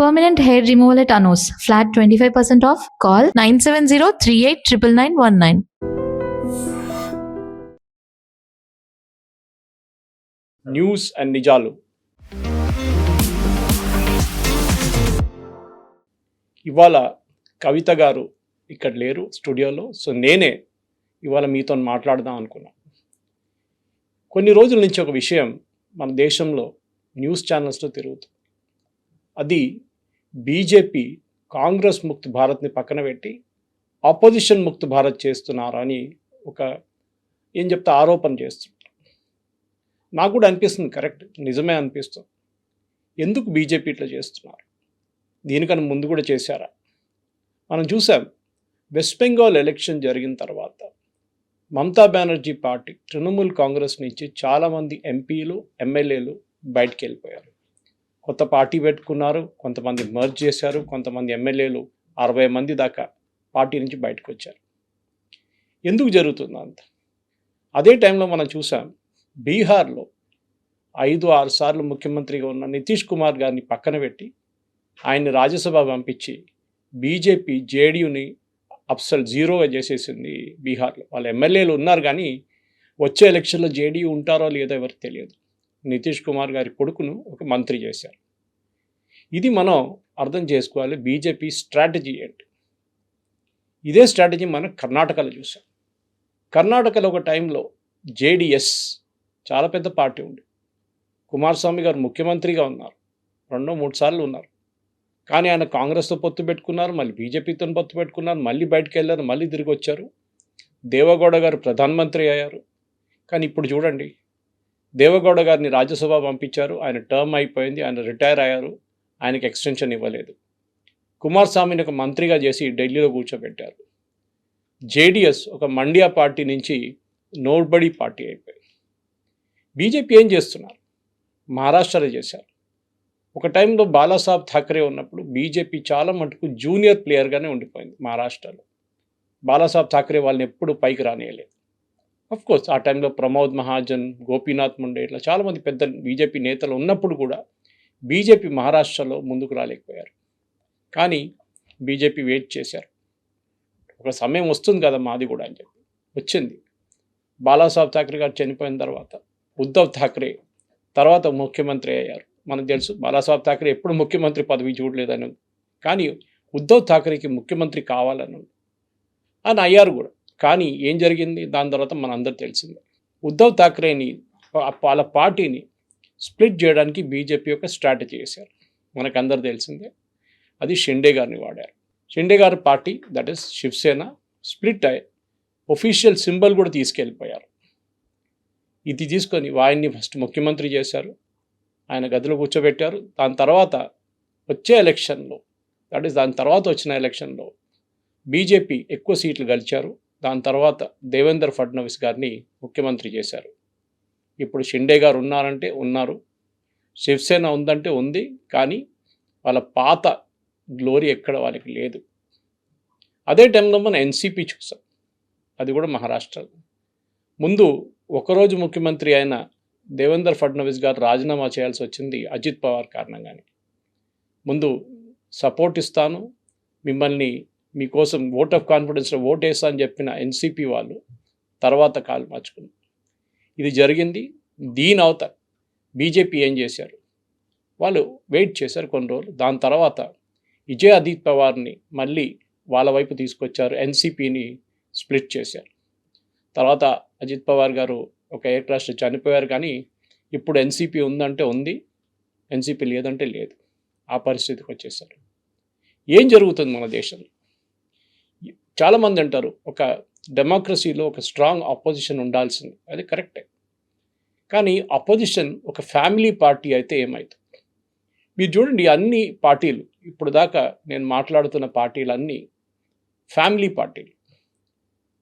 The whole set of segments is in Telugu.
Permanent hair removal at Anos. Flat 25% off. Call 970-389919. News and నిజాలు. ఇవాళ కవిత గారు ఇక్కడ లేరు స్టూడియోలో, సో నేనే ఇవాళ మీతో మాట్లాడదాం అనుకున్నా. కొన్ని రోజుల నుంచి ఒక విషయం మన దేశంలో న్యూస్ ఛానల్స్లో తిరుగుతుంది. అది బీజేపీ కాంగ్రెస్ ముక్త్ భారత్ని పక్కన పెట్టి ఆపోజిషన్ ముక్త్ భారత్ చేస్తున్నారు అని ఒక ఆరోపణ చేస్తున్నారు. నాకు కూడా అనిపిస్తుంది, కరెక్ట్, నిజమే అనిపిస్తుంది. ఎందుకు బీజేపీ ఇట్లా చేస్తున్నారు? దీనికన్నా ముందు కూడా చేశారా? మనం చూసాం, వెస్ట్ బెంగాల్ ఎలక్షన్ జరిగిన తర్వాత మమతా బెనర్జీ పార్టీ తృణమూల్ కాంగ్రెస్ నుంచి చాలామంది ఎంపీలు ఎమ్మెల్యేలు బయటికి వెళ్ళిపోయారు. కొత్త పార్టీ పెట్టుకున్నారు, కొంతమంది మర్జ్ చేశారు, కొంతమంది ఎమ్మెల్యేలు 60 మంది దాకా పార్టీ నుంచి బయటకు వచ్చారు. ఎందుకు జరుగుతుంది అంత? అదే టైంలో మనం చూసాం, బీహార్లో 5-6 సార్లు ముఖ్యమంత్రిగా ఉన్న నితీష్ కుమార్ గారిని పక్కన పెట్టి ఆయన్ని రాజ్యసభ పంపించి బీజేపీ జేడీయూని అప్సల్ జీరోగా చేసేసింది బీహార్లో. వాళ్ళ ఎమ్మెల్యేలు ఉన్నారు కానీ వచ్చే ఎలక్షన్లో జేడీయూ ఉంటారో లేదో ఎవరికి తెలియదు. నితీష్ కుమార్ గారి కొడుకును ఒక మంత్రి చేశారు. ఇది మనం అర్థం చేసుకోవాలి, బీజేపీ స్ట్రాటజీ ఏంటి. ఇదే స్ట్రాటజీ మనం కర్ణాటకలో చూసాం. కర్ణాటకలో ఒక టైంలో జేడీఎస్ చాలా పెద్ద పార్టీ ఉంది. కుమారస్వామి గారు ముఖ్యమంత్రిగా ఉన్నారు, 2-3 సార్లు ఉన్నారు. కానీ ఆయన కాంగ్రెస్తో పొత్తు పెట్టుకున్నారు, మళ్ళీ బీజేపీతో పొత్తు పెట్టుకున్నారు, మళ్ళీ బయటకు వెళ్ళారు, మళ్ళీ తిరిగి వచ్చారు. దేవగౌడ గారు ప్రధానమంత్రి అయ్యారు. కానీ ఇప్పుడు చూడండి, దేవగౌడ గారిని రాజ్యసభ పంపించారు, ఆయన టర్మ్ అయిపోయింది, ఆయన రిటైర్ అయ్యారు, ఆయనకి ఎక్స్టెన్షన్ ఇవ్వలేదు. కుమారస్వామిని ఒక మంత్రిగా చేసి ఢిల్లీలో కూర్చోబెట్టారు. జేడీఎస్ ఒక మండ్యా పార్టీ నుంచి నోబడీ పార్టీ అయిపోయింది. బీజేపీ ఏం చేస్తున్నారు? మహారాష్ట్రలో చేశారు. ఒక టైంలో బాలాసాహెబ్ ఠాకరే ఉన్నప్పుడు బీజేపీ చాలా మటుకు జూనియర్ ప్లేయర్గానే ఉండిపోయింది మహారాష్ట్రలో. బాలాసాహెబ్ ఠాకరే వాళ్ళని ఎప్పుడు పైకి రానియలేదు. కోర్స్ ఆ టైంలో ప్రమోద్ మహాజన్, గోపీనాథ్ ముండే ఇట్లా చాలామంది పెద్ద బీజేపీ నేతలు ఉన్నప్పుడు కూడా బీజేపీ మహారాష్ట్రలో ముందుకు రాలేకపోయారు. కానీ బీజేపీ వెయిట్ చేశారు, ఒక సమయం వస్తుంది కదా మాది కూడా అని చెప్పి వచ్చింది. బాలాసాహెబ్ ఠాకరే గారు చనిపోయిన తర్వాత ఉద్ధవ్ ఠాకరే తర్వాత ముఖ్యమంత్రి అయ్యారు. మనకు తెలుసు, బాలాసాహెబ్ ఠాకరే ఎప్పుడు ముఖ్యమంత్రి పదవి చూడలేదని, కానీ ఉద్ధవ్ ఠాకరేకి ముఖ్యమంత్రి కావాలని అని అయ్యారు కూడా. కానీ ఏం జరిగింది దాని తర్వాత మనందరూ తెలిసిందే. ఉద్ధవ్ ఠాకరేని వాళ్ళ పార్టీని స్ప్లిట్ చేయడానికి బీజేపీ ఒక స్ట్రాటజీ చేశారు, మనకందరూ తెలిసిందే. అది షిండే గారిని వాడారు. షిండే గారి party, that is Shiv Sena, split అయ్యి ఒఫీషియల్ సింబల్ కూడా తీసుకెళ్ళిపోయారు. ఇది తీసుకొని ఆయన్ని ఫస్ట్ ముఖ్యమంత్రి చేశారు, ఆయన గదిలో కూర్చోబెట్టారు. దాని తర్వాత వచ్చే ఎలక్షన్లో, దట్ ఈస్ దాని తర్వాత వచ్చిన ఎలక్షన్లో బీజేపీ ఎక్కువ సీట్లు గెలిచారు. దాని తర్వాత దేవేంద్ర ఫడ్నవీస్ గారిని ముఖ్యమంత్రి చేశారు. ఇప్పుడు షిండే గారు ఉన్నారంటే ఉన్నారు, శివసేన ఉందంటే ఉంది, కానీ వాళ్ళ పాత గ్లోరీ ఎక్కడ వాళ్ళకి లేదు. అదే టైంలో మనం ఎన్సీపీ చూసాం, అది కూడా మహారాష్ట్రలో. ముందు ఒకరోజు ముఖ్యమంత్రి అయిన దేవేంద్ర ఫడ్నవీస్ గారు రాజీనామా చేయాల్సి వచ్చింది అజిత్ పవార్ కారణంగానే. ముందు సపోర్ట్ ఇస్తాను, మిమ్మల్ని మీకోసం ఓట్ ఆఫ్ కాన్ఫిడెన్స్లో ఓట్ వేస్తా అని చెప్పిన ఎన్సీపీ వాళ్ళు తర్వాత కాలు మార్చుకున్నారు. ఇది జరిగింది. దీని అవత బీజేపీ ఏం చేశారు, వాళ్ళు వెయిట్ చేశారు కొన్ని రోజులు. దాని తర్వాత విజయ్ అజిత్ పవార్ని మళ్ళీ వాళ్ళ వైపు తీసుకొచ్చారు, ఎన్సీపీని స్ప్లిట్ చేశారు. తర్వాత అజిత్ పవార్ గారు ఒక ఎయిర్ క్రాష్లో చనిపోయారు. కానీ ఇప్పుడు ఎన్సీపీ ఉందంటే ఉంది, ఎన్సీపీ లేదంటే లేదు, ఆ పరిస్థితికి వచ్చేసారు. ఏం జరుగుతుంది మన దేశంలో? చాలామంది అంటారు ఒక డెమోక్రసీలో ఒక స్ట్రాంగ్ ఆపోజిషన్ ఉండాల్సింది, అది కరెక్టే. కానీ అపోజిషన్ ఒక ఫ్యామిలీ పార్టీ అయితే ఏమవుతుంది? మీరు చూడండి, అన్ని పార్టీలు ఇప్పుడు దాకా నేను మాట్లాడుతున్న పార్టీలన్నీ ఫ్యామిలీ పార్టీలు.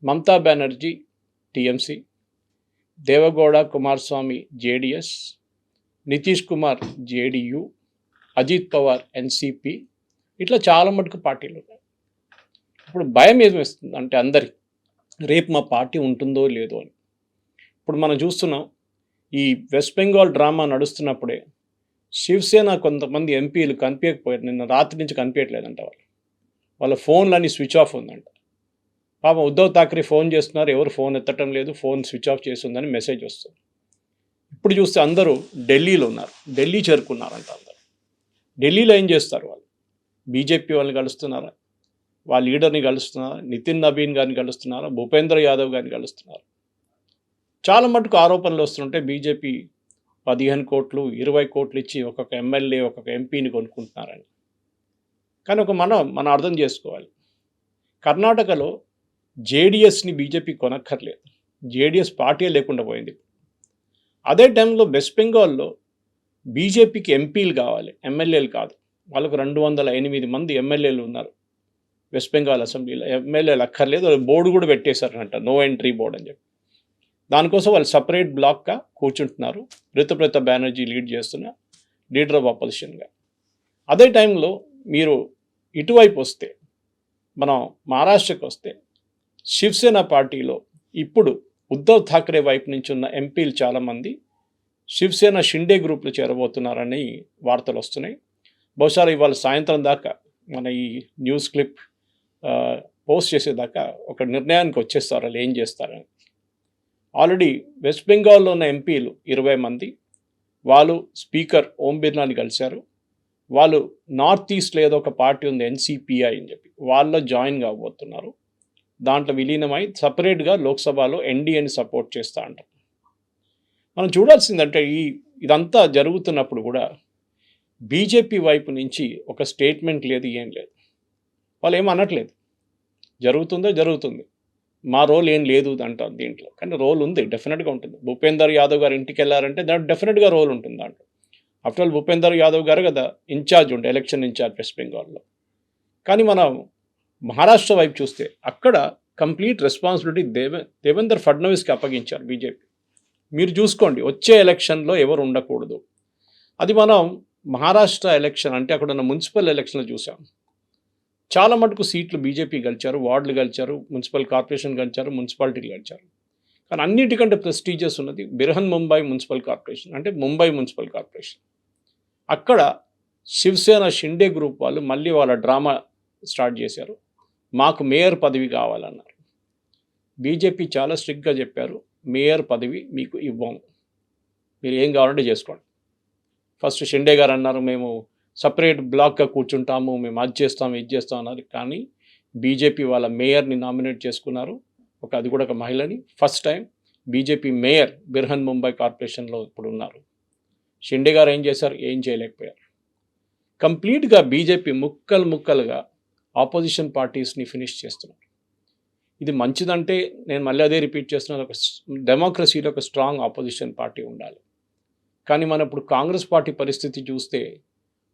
Mamata Banerjee TMC, Deve Gowda Kumaraswamy JDS, Nitish Kumar JDU, Ajit Pawar NCP, ఇట్లా చాలా మటుకు పార్టీలు ఉన్నాయి. ఇప్పుడు భయం ఏం వేస్తుంది అంటే అందరికి, రేపు మా పార్టీ ఉంటుందో లేదో అని. ఇప్పుడు మనం చూస్తున్నాం, ఈ వెస్ట్ బెంగాల్ డ్రామా నడుస్తున్నప్పుడే శివసేన కొంతమంది ఎంపీలు కనిపించకపోయారు, నిన్న రాత్రి నుంచి కనిపించట్లేదంట వాళ్ళ ఫోన్లన్నీ స్విచ్ ఆఫ్ ఉందంట. పాపం ఉద్ధవ్ ఠాక్రే ఫోన్ చేస్తున్నారు, ఎవరు ఫోన్ ఎత్తటం లేదు, ఫోన్ స్విచ్ ఆఫ్ చేస్తుందని మెసేజ్ వస్తుంది. ఇప్పుడు చూస్తే అందరూ ఢిల్లీలో ఉన్నారు, ఢిల్లీ చేరుకున్నారంట అందరూ. ఢిల్లీలో ఏం చేస్తారు వాళ్ళు? బీజేపీ వాళ్ళని కలుస్తున్నారా, వాళ్ళ లీడర్ని కలుస్తున్నారా, నితిన్ నబీన్ గారిని కలుస్తున్నారా, భూపేంద్ర యాదవ్ గారిని కలుస్తున్నారు. చాలా మటుకు ఆరోపణలు వస్తుంటే బీజేపీ 15 కోట్లు 20 కోట్లు ఇచ్చి ఒక్కొక్క ఎమ్మెల్యే ఒక్కొక్క ఎంపీని కొనుక్కుంటున్నారని. కానీ మనం అర్థం చేసుకోవాలి, కర్ణాటకలో జేడిఎస్ని బీజేపీ కొనక్కర్లేదు, జేడిఎస్ పార్టీ లేకుండా పోయింది. అదే టైంలో వెస్ట్ బెంగాల్లో బీజేపీకి ఎంపీలు కావాలి, ఎమ్మెల్యేలు కాదు. వాళ్ళకు 208 మంది ఎమ్మెల్యేలు ఉన్నారు వెస్ట్ బెంగాల్ అసెంబ్లీలో. ఎమ్మెల్యేలు అక్కర్లేదు, బోర్డు కూడా పెట్టేశారంట, నో ఎంట్రీ బోర్డు అని చెప్పి. దానికోసం వాళ్ళు సపరేట్ బ్లాక్గా కూర్చుంటున్నారు, రితుప్రత బెనర్జీ లీడ్ చేస్తున్న లీడర్ ఆఫ్ అపోజిషన్గా. అదే టైంలో మీరు ఇటువైపు వస్తే, మనం మహారాష్ట్రకి వస్తే, శివసేన పార్టీలో ఇప్పుడు ఉద్ధవ్ ఠాక్రే వైపు నుంచి ఉన్న ఎంపీలు చాలామంది శివసేన షిండే గ్రూప్లో చేరబోతున్నారని వార్తలు వస్తున్నాయి. బహుశా ఇవాళ సాయంత్రం దాకా మన ఈ న్యూస్ క్లిప్ పోస్ట్ చేసేదాకా ఒక నిర్ణయానికి వచ్చేస్తారు వాళ్ళు ఏం చేస్తారని. ఆల్రెడీ వెస్ట్ బెంగాల్లో ఉన్న ఎంపీలు 20 మంది వాళ్ళు స్పీకర్ ఓం బిర్లాని కలిశారు. వాళ్ళు నార్త్ ఈస్ట్లో ఏదో ఒక పార్టీ ఉంది ఎన్సిపిఐ అని చెప్పి, వాళ్ళలో జాయిన్ కాబోతున్నారు. దాంట్లో విలీనమై సపరేట్గా లోక్సభలో ఎన్డీఏని సపోర్ట్ చేస్తూ అంటారు. మనం చూడాల్సిందంటే ఇదంతా జరుగుతున్నప్పుడు కూడా బీజేపీ వైపు నుంచి ఒక స్టేట్మెంట్ లేదు, ఏం లేదు. వాళ్ళు ఏమనట్లేదు, జరుగుతుంది, మా రోల్ ఏం లేదు అంటారు దీంట్లో. కానీ రోల్ ఉంది, డెఫినెట్గా ఉంటుంది. భూపేందర్ యాదవ్ గారు ఇంటికి వెళ్ళారంటే దాంట్లో డెఫినెట్గా రోల్ ఉంటుంది దాంట్లో. ఆఫ్టర్ ఆల్ భూపేందర్ యాదవ్ గారు కదా ఇన్ఛార్జ్ ఉండే, ఎలక్షన్ ఇన్ఛార్జ్ వెస్ట్ బెంగాల్లో. కానీ మనం మహారాష్ట్ర వైపు చూస్తే అక్కడ కంప్లీట్ రెస్పాన్సిబిలిటీ దేవేంద్ర ఫడ్నవీస్కి అప్పగించారు బీజేపీ. మీరు చూసుకోండి, వచ్చే ఎలక్షన్లో ఎవరు ఉండకూడదు. అది మనం మహారాష్ట్ర ఎలక్షన్ అంటే అక్కడ ఉన్న మున్సిపల్ ఎలక్షన్లో చూసాం. చాలా మటుకు సీట్లు బీజేపీ గెలిచారు, వార్డులు గెలిచారు, మున్సిపల్ కార్పొరేషన్ గెలిచారు, మున్సిపాలిటీలు గెలిచారు. కానీ అన్నిటికంటే ప్రెస్టీజియస్ ఉన్నది బిరహన్ ముంబై మున్సిపల్ కార్పొరేషన్, అంటే ముంబై మున్సిపల్ కార్పొరేషన్. అక్కడ శివసేన షిండే గ్రూప్ వాళ్ళు మళ్ళీ వాళ్ళ డ్రామా స్టార్ట్ చేశారు, మాకు మేయర్ పదవి కావాలన్నారు. బీజేపీ చాలా స్ట్రిక్ట్గా చెప్పారు, మేయర్ పదవి మీకు ఇవ్వము, మీరు ఏం కావాలంటే చేసుకోండి. ఫస్ట్ షిండే గారు అన్నారు, మేము సపరేట్ బ్లాక్గా కూర్చుంటాము, మేము అది చేస్తాము ఇది చేస్తాం అన్నారు. కానీ బీజేపీ వాళ్ళ మేయర్ని నామినేట్ చేసుకున్నారు, అది కూడా ఒక మహిళని. First time BJP mayor Brihanmumbai కార్పొరేషన్లో ఇప్పుడు ఉన్నారు. షిండే గారు ఏం చేశారు? ఏం చేయలేకపోయారు. కంప్లీట్గా బీజేపీ ముక్కలుగా ఆపోజిషన్ పార్టీస్ని ఫినిష్ చేస్తున్నారు. ఇది మంచిదంటే నేను మళ్ళీ అదే రిపీట్ చేస్తున్నాను, ఒక డెమోక్రసీలో ఒక స్ట్రాంగ్ ఆపోజిషన్ పార్టీ ఉండాలి. కానీ మనం ఇప్పుడు కాంగ్రెస్ పార్టీ పరిస్థితి చూస్తే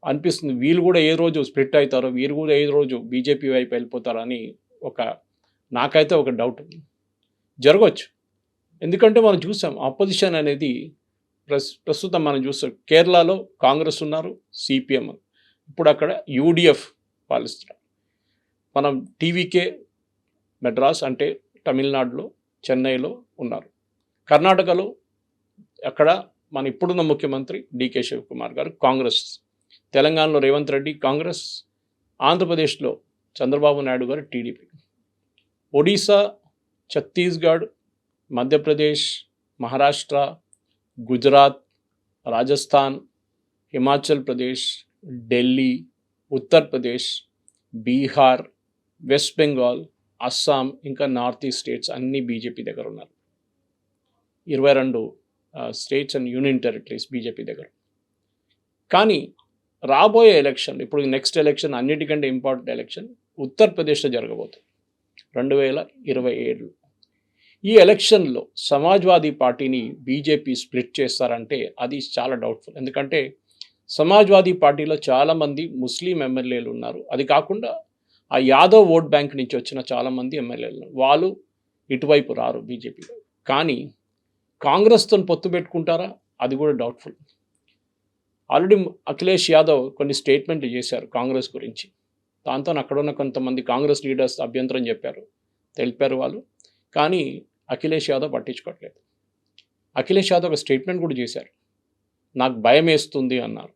అనిపిస్తుంది, వీళ్ళు కూడా ఏ రోజు స్ప్లిట్ అవుతారో, వీరు కూడా ఏ రోజు బీజేపీ వైపు వెళ్ళిపోతారని నాకైతే ఒక డౌట్ జరగవచ్చు. ఎందుకంటే మనం చూసాం ఆపోజిషన్ అనేది ప్రస్తుతం మనం చూస్తాం, కేరళలో కాంగ్రెస్ ఉన్నారు, సిపిఎం, ఇప్పుడు అక్కడ యూడిఎఫ్ పాలిస్తున్నారు. మనం టీవీకే మెడ్రాస్ అంటే తమిళనాడులో చెన్నైలో ఉన్నారు. కర్ణాటకలో అక్కడ మన ఇప్పుడున్న ముఖ్యమంత్రి డికే శివకుమార్ గారు కాంగ్రెస్, తెలంగాణలో రేవంత్ రెడ్డి కాంగ్రెస్, ఆంధ్రప్రదేశ్లో చంద్రబాబు నాయుడు గారు టీడీపీ, ఒడిశా, ఛత్తీస్గఢ్, మధ్యప్రదేశ్, మహారాష్ట్ర, గుజరాత్, రాజస్థాన్, హిమాచల్ ప్రదేశ్, ఢిల్లీ, ఉత్తరప్రదేశ్, బీహార్, వెస్ట్ బెంగాల్, అస్సాం, ఇంకా నార్త్ ఈస్ట్ స్టేట్స్ అన్నీ బీజేపీ దగ్గర ఉన్నారు. 22 states and union territories BJP దగ్గర. కానీ రాబోయే ఎలక్షన్, ఇప్పుడు నెక్స్ట్ ఎలక్షన్ అన్నిటికంటే ఇంపార్టెంట్ ఎలక్షన్ ఉత్తరప్రదేశ్లో జరగబోతుంది 2027. ఈ ఎలక్షన్లో సమాజ్వాదీ పార్టీని బీజేపీ స్ప్లిట్ చేస్తారంటే అది చాలా డౌట్ఫుల్. ఎందుకంటే సమాజ్వాదీ పార్టీలో చాలామంది ముస్లిం ఎమ్మెల్యేలు ఉన్నారు. అది కాకుండా ఆ యాదవ్ ఓట్ బ్యాంక్ నుంచి వచ్చిన చాలామంది ఎమ్మెల్యేలు ఉన్నారు. వాళ్ళు ఇటువైపు రారు బీజేపీలో. కానీ కాంగ్రెస్తో పొత్తు పెట్టుకుంటారా? అది కూడా డౌట్ఫుల్. ఆల్రెడీ అఖిలేష్ యాదవ్ కొన్ని స్టేట్మెంట్లు చేశారు కాంగ్రెస్ గురించి. దాంతో అక్కడ ఉన్న కొంతమంది కాంగ్రెస్ లీడర్స్ అభ్యంతరం తెలిపారు వాళ్ళు. కానీ అఖిలేష్ యాదవ్ పట్టించుకోవట్లేదు. అఖిలేష్ యాదవ్ ఒక స్టేట్మెంట్ కూడా చేశారు, నాకు భయం వేస్తుంది అన్నారు.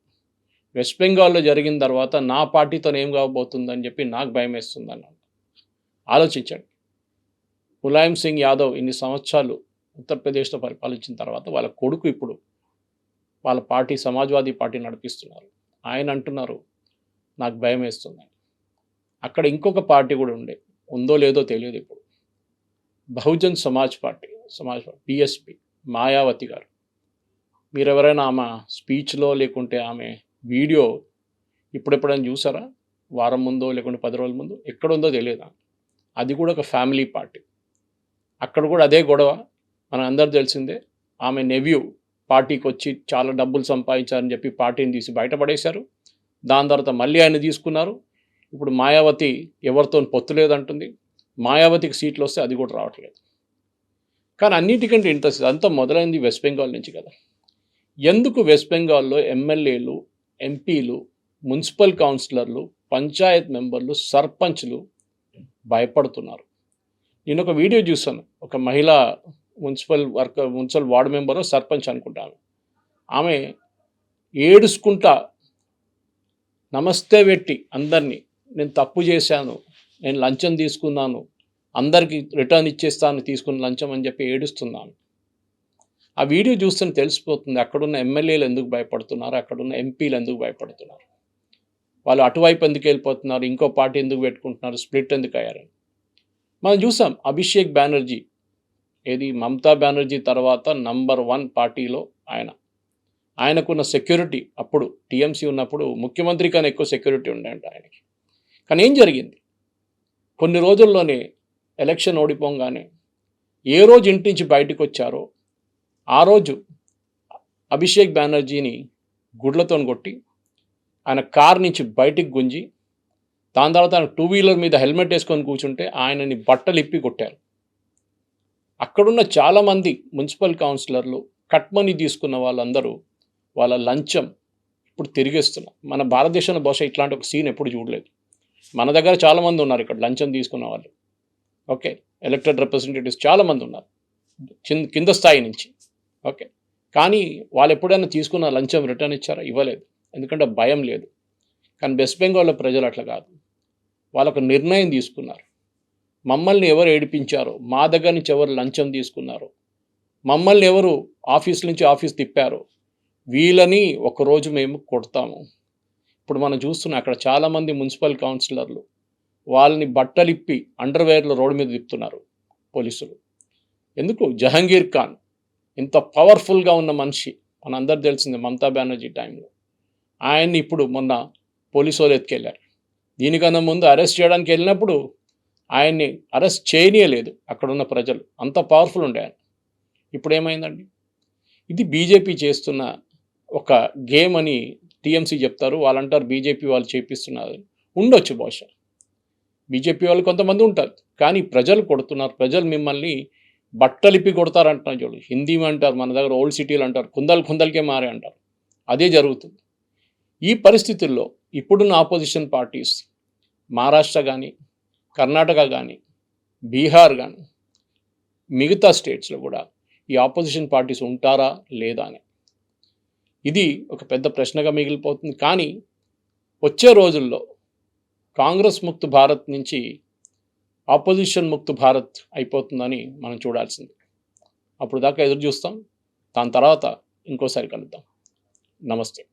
వెస్ట్ బెంగాల్లో జరిగిన తర్వాత నా పార్టీతో ఏం కాబోతుందని చెప్పి నాకు భయం వేస్తుంది అన్నాడు. ఆలోచించండి. ములాయం సింగ్ యాదవ్ ఇన్ని సంవత్సరాలు ఉత్తరప్రదేశ్లో పరిపాలించిన తర్వాత వాళ్ళ కొడుకు ఇప్పుడు వాళ్ళ పార్టీ సమాజ్వాదీ పార్టీ నడిపిస్తున్నారు. ఆయన అంటున్నారు నాకు భయం వేస్తుందని. అక్కడ ఇంకొక పార్టీ కూడా ఉందో లేదో తెలియదు ఇప్పుడు. బహుజన్ సమాజ్ పార్టీ బిఎస్పి మాయావతి గారు. మీరు ఎవరైనా ఆమె స్పీచ్లో లేకుంటే ఆమె వీడియో ఇప్పుడెప్పుడైనా చూసారా? వారం ముందో లేకుంటే 10 రోజుల ముందు ఎక్కడుందో తెలియదు. అది కూడా ఒక ఫ్యామిలీ పార్టీ. అక్కడ కూడా అదే గొడవ. మన అందరు తెలిసిందే. ఆమె నెవ్యూ పార్టీకి వచ్చి చాలా డబ్బులు సంపాదించారని చెప్పి పార్టీని తీసి బయటపడేశారు. దాని తర్వాత మళ్ళీ ఆయన తీసుకున్నారు. ఇప్పుడు మాయావతి ఎవరితో పొత్తు లేదంటుంది. మాయావతికి సీట్లు వస్తే అది కూడా రావట్లేదు. కానీ అన్నిటికంటే ఇంట్రెస్ట్ అంతా మొదలైంది వెస్ట్ బెంగాల్ నుంచి కదా. ఎందుకు వెస్ట్ బెంగాల్లో ఎమ్మెల్యేలు, ఎంపీలు, మున్సిపల్ కౌన్సిలర్లు, పంచాయత్ మెంబర్లు, సర్పంచ్లు భయపడుతున్నారు? నేను ఒక వీడియో చూసాను. ఒక మహిళా మున్సిపల్ వార్డు మెంబరు, సర్పంచ్ అనుకుంటాను. ఆమె ఏడుచుకుంటా నమస్తే పెట్టి అందరినీ, నేను తప్పు చేశాను, నేను లంచం తీసుకున్నాను, అందరికీ రిటర్న్ ఇచ్చేస్తాను తీసుకున్న లంచం అని చెప్పి ఏడుస్తున్నాను. ఆ వీడియో చూస్తే తెలిసిపోతుంది అక్కడున్న ఎమ్మెల్యేలు ఎందుకు భయపడుతున్నారు, అక్కడున్న ఎంపీలు ఎందుకు భయపడుతున్నారు, వాళ్ళు అటువైపు ఎందుకు వెళ్ళిపోతున్నారు, ఇంకో పార్టీ ఎందుకు పెట్టుకుంటున్నారు, స్ప్లిట్ ఎందుకు అయ్యారని. మనం చూసాం అభిషేక్ బెనర్జీ, ఏది మమతా బెనర్జీ తర్వాత నంబర్ 1 పార్టీలో ఆయనకున్న సెక్యూరిటీ, అప్పుడు టీఎంసీ ఉన్నప్పుడు ముఖ్యమంత్రి కన్నా ఎక్కువ సెక్యూరిటీ ఉండేంట ఆయనకి. కానీ ఏం జరిగింది? కొన్ని రోజుల్లోనే ఎలక్షన్ ఓడిపోగానే ఏ రోజు ఇంటి నుంచి బయటకు వచ్చారో ఆ రోజు అభిషేక్ బెనర్జీని గుడ్లతో కొట్టి ఆయన కార్ నుంచి బయటికి గుంజి, దాని తర్వాత ఆయన 2 వీలర్ మీద హెల్మెట్ వేసుకొని కూర్చుంటే ఆయనని బట్టలు ఇప్పి కొట్టారు. అక్కడున్న చాలామంది మున్సిపల్ కౌన్సిలర్లు కట్ మనీ తీసుకున్న వాళ్ళందరూ వాళ్ళ లంచం ఇప్పుడు తిరిగేస్తున్నారు. మన భారతదేశంలో బహుశా ఇట్లాంటి ఒక సీన్ ఎప్పుడు చూడలేదు. మన దగ్గర చాలామంది ఉన్నారు ఇక్కడ లంచం తీసుకున్న వాళ్ళు. ఓకే, ఎలక్టెడ్ రిప్రజెంటేటివ్స్ చాలామంది ఉన్నారు కింద స్థాయి నుంచి. ఓకే, కానీ వాళ్ళు ఎప్పుడైనా తీసుకున్న లంచం రిటర్న్ ఇచ్చారా? ఇవ్వలేదు. ఎందుకంటే భయం లేదు. కానీ వెస్ట్ బెంగాల్లో ప్రజలు అట్లా కాదు. వాళ్ళకు నిర్ణయం తీసుకున్నారు. మమ్మల్ని ఎవరు ఏడిపించారో, మా దగ్గర నుంచి ఎవరు లంచం తీసుకున్నారో, మమ్మల్ని ఎవరు ఆఫీస్ నుంచి ఆఫీస్ తిప్పారో వీళ్ళని ఒకరోజు మేము కొడతాము. ఇప్పుడు మనం చూస్తున్నాం అక్కడ చాలామంది మున్సిపల్ కౌన్సిలర్లు వాళ్ళని బట్టలిప్పి అండర్వేర్లో రోడ్డు మీద తిప్పుతున్నారు పోలీసులు. ఎందుకు? జహంగీర్ ఖాన్ ఇంత పవర్ఫుల్గా ఉన్న మనిషి, మనందరూ తెలిసిందే మమతా బెనర్జీ టైంలో. ఆయన్ని ఇప్పుడు మొన్న పోలీసు వాళ్ళు ఎత్తుకెళ్ళారు. దీనికన్నా ముందు అరెస్ట్ చేయడానికి వెళ్ళినప్పుడు ఆయన్ని అరెస్ట్ చేయనీయలేదు అక్కడున్న ప్రజలు, అంత పవర్ఫుల్ ఉండే ఆయన. ఇప్పుడు ఏమైందండి? ఇది బీజేపీ చేస్తున్న ఒక గేమ్ అని టీఎంసీ చెప్తారు. వాళ్ళంటారు బీజేపీ వాళ్ళు చేపిస్తున్నారు. ఉండొచ్చు బహుశా, బీజేపీ వాళ్ళు కొంతమంది ఉంటారు. కానీ ప్రజలు కొడుతున్నారు. ప్రజలు మిమ్మల్ని బట్టలిప్పి కొడతారంటున్నారు చూడు. హిందీ అంటారు, మన దగ్గర ఓల్డ్ సిటీలు అంటారు, కుందల్కే మారే అంటారు. అదే జరుగుతుంది. ఈ పరిస్థితుల్లో ఇప్పుడున్న ఆపోజిషన్ పార్టీస్ మహారాష్ట్ర కానీ, కర్ణాటక కానీ, బీహార్ కానీ, మిగతా స్టేట్స్లో కూడా ఈ ఆపోజిషన్ పార్టీస్ ఉంటారా లేదా అని ఇది ఒక పెద్ద ప్రశ్నగా మిగిలిపోతుంది. కానీ వచ్చే రోజుల్లో కాంగ్రెస్ ముక్త భారత్ నుంచి ఆపోజిషన్ ముక్త భారత్ అయిపోతుందని మనం చూడాల్సింది. అప్పుడు దాకా ఎదురు చూస్తాం. దాని తర్వాత ఇంకోసారి కలుద్దాం. నమస్తే.